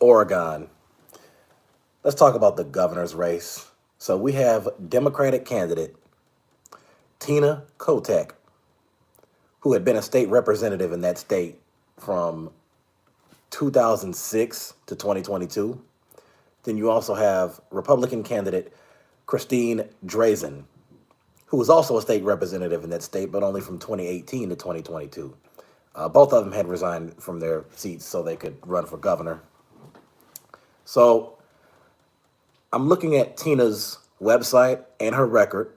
Oregon. Let's talk about the governor's race. So we have Democratic candidate Tina Kotek, who had been a state representative in that state from 2006 to 2022. Then you also have Republican candidate Christine Drazan, who was also a state representative in that state, but only from 2018 to 2022. Both of them had resigned from their seats so they could run for governor. So I'm looking at Tina's website and her record.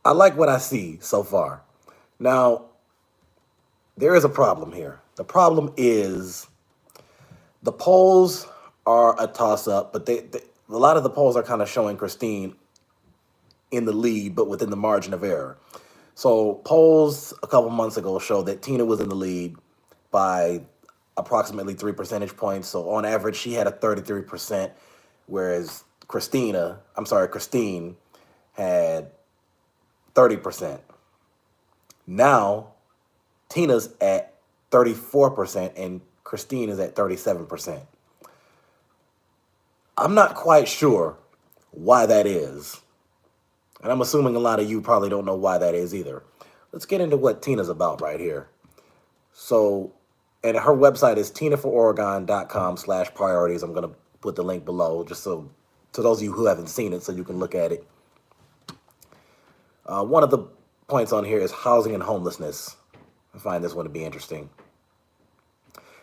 I like what I see so far. Now, there is a problem here. The problem is the polls are a toss up, but a lot of the polls are kind of showing Christine in the lead, but within the margin of error. So polls a couple months ago showed that Tina was in the lead by approximately 3 percentage points. So on average, she had a 33%, whereas Christine had 30%. Now Tina's at 34% and Christine is at 37%. I'm not quite sure why that is. And I'm assuming a lot of you probably don't know why that is either. Let's get into what Tina's about right here. So, and her website is tinafororegon.com/priorities. I'm going to put the link below just so to those of you who haven't seen it so you can look at it. One of the points on here is housing and homelessness. I find this one to be interesting.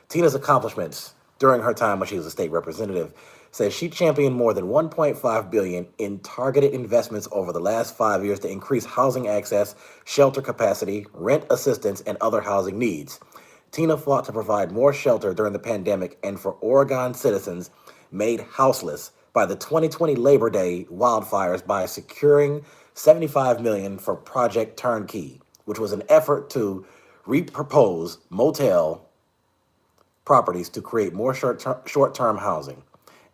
Tina's accomplishments during her time when she was a state representative says she championed more than 1.5 billion in targeted investments over the last 5 years to increase housing access, shelter capacity, rent assistance, and other housing needs. Tina fought to provide more shelter during the pandemic and for Oregon citizens made houseless by the 2020 Labor Day wildfires by securing 75 million for Project Turnkey, which was an effort to repurpose motel properties to create more short-term housing.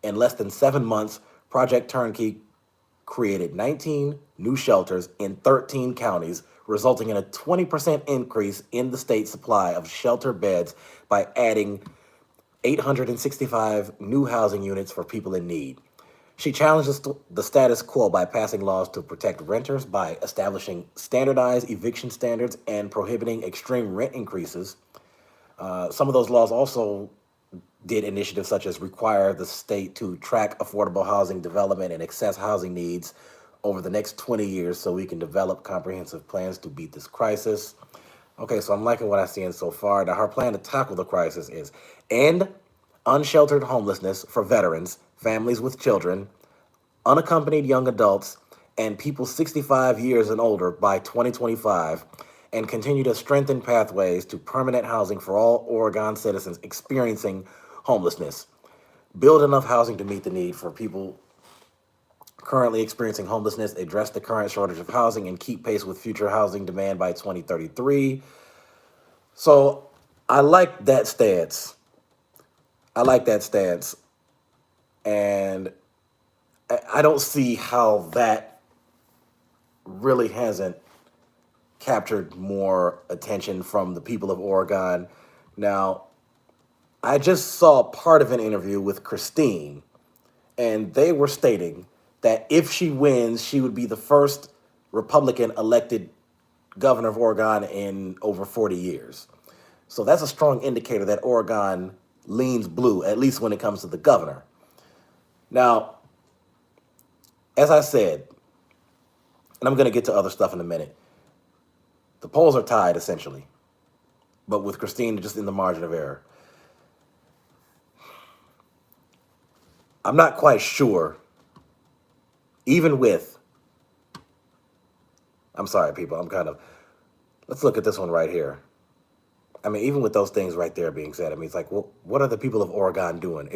In less than 7 months, Project Turnkey created 19 new shelters in 13 counties, resulting in a 20% increase in the state's supply of shelter beds by adding 865 new housing units for people in need. She challenged the status quo by passing laws to protect renters by establishing standardized eviction standards and prohibiting extreme rent increases. Some of those laws also did initiatives such as require the state to track affordable housing development and access housing needs over the next 20 years so we can develop comprehensive plans to beat this crisis. Okay, so I'm liking what I'm seeing so far. Now, her plan to tackle the crisis is end unsheltered homelessness for veterans, families with children, unaccompanied young adults, and people 65 years and older by 2025, and continue to strengthen pathways to permanent housing for all Oregon citizens experiencing homelessness. Build enough housing to meet the need for people currently experiencing homelessness, address the current shortage of housing, and keep pace with future housing demand by 2033. So I like that stance. I like that stance. And I don't see how that really hasn't captured more attention from the people of Oregon. Now, I just saw part of an interview with Christine, and they were stating that if she wins, she would be the first Republican elected governor of Oregon in over 40 years. So that's a strong indicator that Oregon leans blue, at least when it comes to the governor. Now, as I said, and I'm going to get to other stuff in a minute, the polls are tied essentially, but with Christine just in the margin of error. I'm not quite sure, even with, I'm sorry, people, let's look at this one right here. I mean, even with those things right there being said, I mean, it's like, well, what are the people of Oregon doing?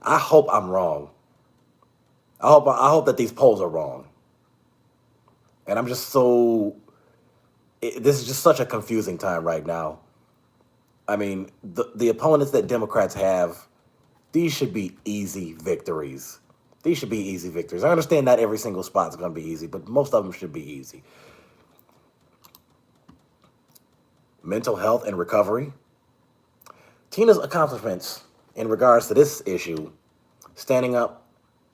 I hope I'm wrong. I hope that these polls are wrong. And I'm just this is just such a confusing time right now. I mean, the opponents that Democrats have, these should be easy victories. These should be easy victories. I understand not every single spot is going to be easy, but most of them should be easy. Mental health and recovery. Tina's accomplishments in regards to this issue, standing up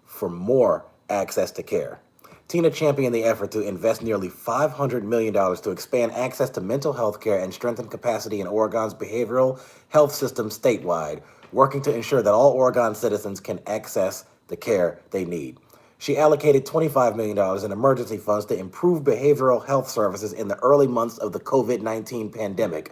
for more access to care. Tina championed the effort to invest nearly $500 million to expand access to mental health care and strengthen capacity in Oregon's behavioral health system statewide, working to ensure that all Oregon citizens can access the care they need. She allocated $25 million in emergency funds to improve behavioral health services in the early months of the COVID-19 pandemic,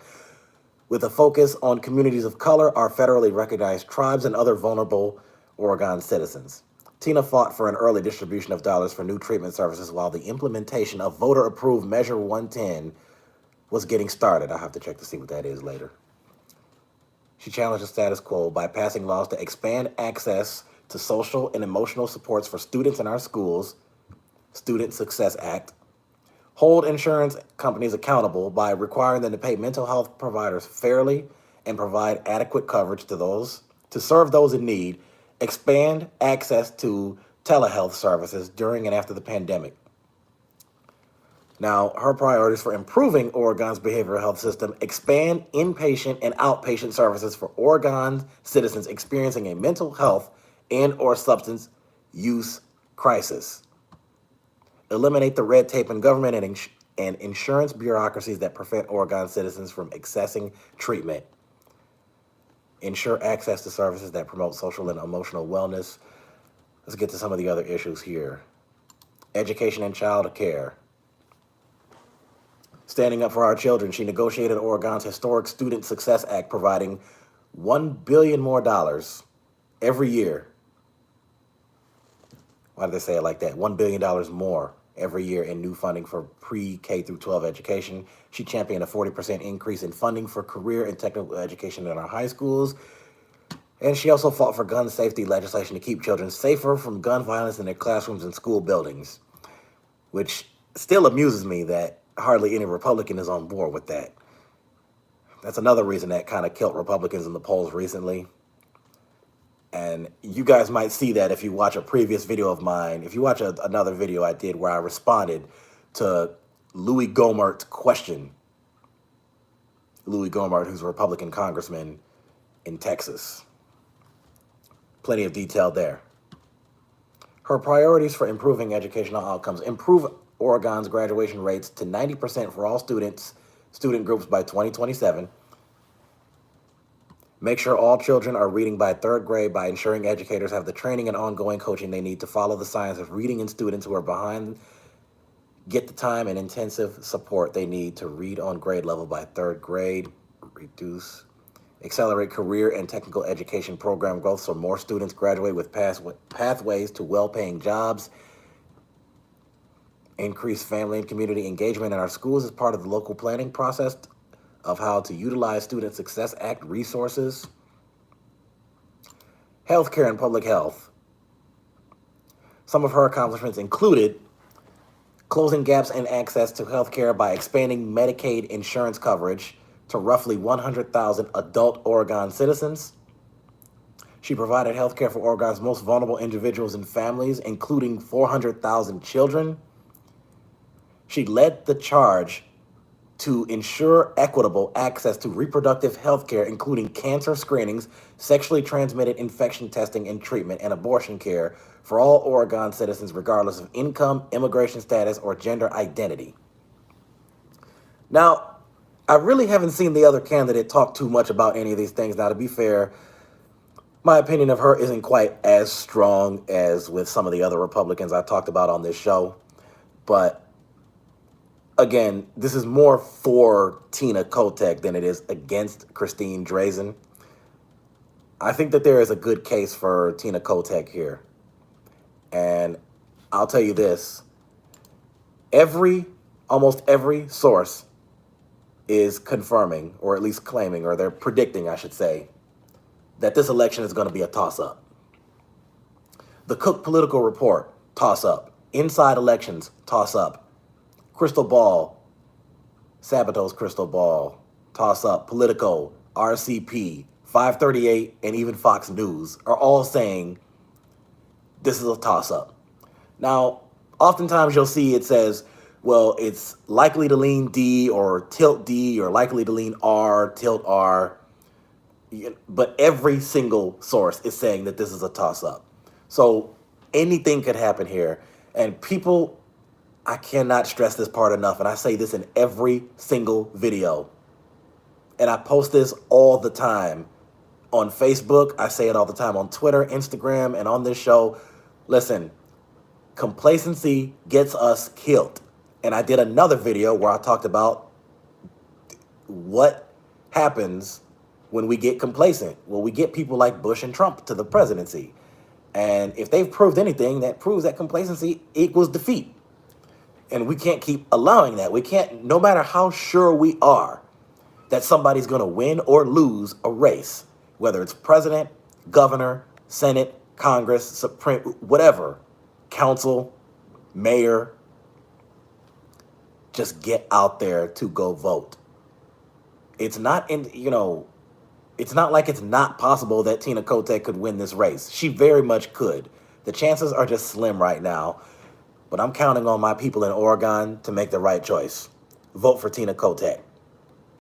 with a focus on communities of color, our federally recognized tribes, and other vulnerable Oregon citizens. Tina fought for an early distribution of dollars for new treatment services while the implementation of voter-approved Measure 110 was getting started. I'll have to check to see what that is later. She challenged the status quo by passing laws to expand access to social and emotional supports for students in our schools, Student Success Act, hold insurance companies accountable by requiring them to pay mental health providers fairly and provide adequate coverage to serve those in need, expand access to telehealth services during and after the pandemic. Now, her priorities for improving Oregon's behavioral health system: expand inpatient and outpatient services for Oregon citizens experiencing a mental health and or substance use crisis. Eliminate the red tape in government and insurance bureaucracies that prevent Oregon citizens from accessing treatment. Ensure access to services that promote social and emotional wellness. Let's get to some of the other issues here. Education and child care. Standing up for our children, she negotiated Oregon's historic Student Success Act, providing $1 billion more every year. Why did they say it like that? $1 billion more every year in new funding for pre-K through 12 education. She championed a 40% increase in funding for career and technical education in our high schools. And she also fought for gun safety legislation to keep children safer from gun violence in their classrooms and school buildings, which still amuses me that hardly any Republican is on board with that. That's another reason that kind of killed Republicans in the polls recently. And you guys might see that if you watch a previous video of mine. If you watch another video I did where I responded to Louis Gohmert's question. Louis Gohmert, who's a Republican congressman in Texas. Plenty of detail there. Her priorities for improving educational outcomes: improve Oregon's graduation rates to 90% for all student groups by 2027. Make sure all children are reading by third grade by ensuring educators have the training and ongoing coaching they need to follow the science of reading, and students who are behind get the time and intensive support they need to read on grade level by third grade. Accelerate career and technical education program growth so more students graduate with pathways to well-paying jobs. Increase family and community engagement in our schools as part of the local planning process of how to utilize Student Success Act resources. Healthcare and public health. Some of her accomplishments included closing gaps in access to healthcare by expanding Medicaid insurance coverage to roughly 100,000 adult Oregon citizens. She provided healthcare for Oregon's most vulnerable individuals and families, including 400,000 children. She led the charge to ensure equitable access to reproductive health care, including cancer screenings, sexually transmitted infection testing and treatment, and abortion care for all Oregon citizens, regardless of income, immigration status, or gender identity. Now, I really haven't seen the other candidate talk too much about any of these things. Now, to be fair, my opinion of her isn't quite as strong as with some of the other Republicans I talked about on this show, but again, this is more for Tina Kotek than it is against Christine Drazan. I think that there is a good case for Tina Kotek here. And I'll tell you this. Almost every source is confirming, or at least claiming, or they're predicting, I should say, that this election is going to be a toss-up. The Cook Political Report, toss-up. Inside Elections, toss-up. Crystal Ball, Sabato's Crystal Ball, toss up. Politico, RCP, 538, and even Fox News are all saying this is a toss up. Now, oftentimes you'll see it says, well, it's likely to lean D or tilt D or likely to lean R, tilt R. But every single source is saying that this is a toss up. So anything could happen here. And people, I cannot stress this part enough. And I say this in every single video. And I post this all the time on Facebook. I say it all the time on Twitter, Instagram, and on this show. Listen, complacency gets us killed. And I did another video where I talked about what happens when we get complacent. Well, we get people like Bush and Trump to the presidency. And if they've proved anything, that proves that complacency equals defeat. And we can't keep allowing that. We can't, no matter how sure we are that somebody's going to win or lose a race, whether it's president, governor, Senate, Congress, Supreme, whatever, council, mayor, just get out there to go vote. It's not it's not like it's not possible that Tina Kotek could win this race. She very much could. The chances are just slim right now, but I'm counting on my people in Oregon to make the right choice. Vote for Tina Kotek.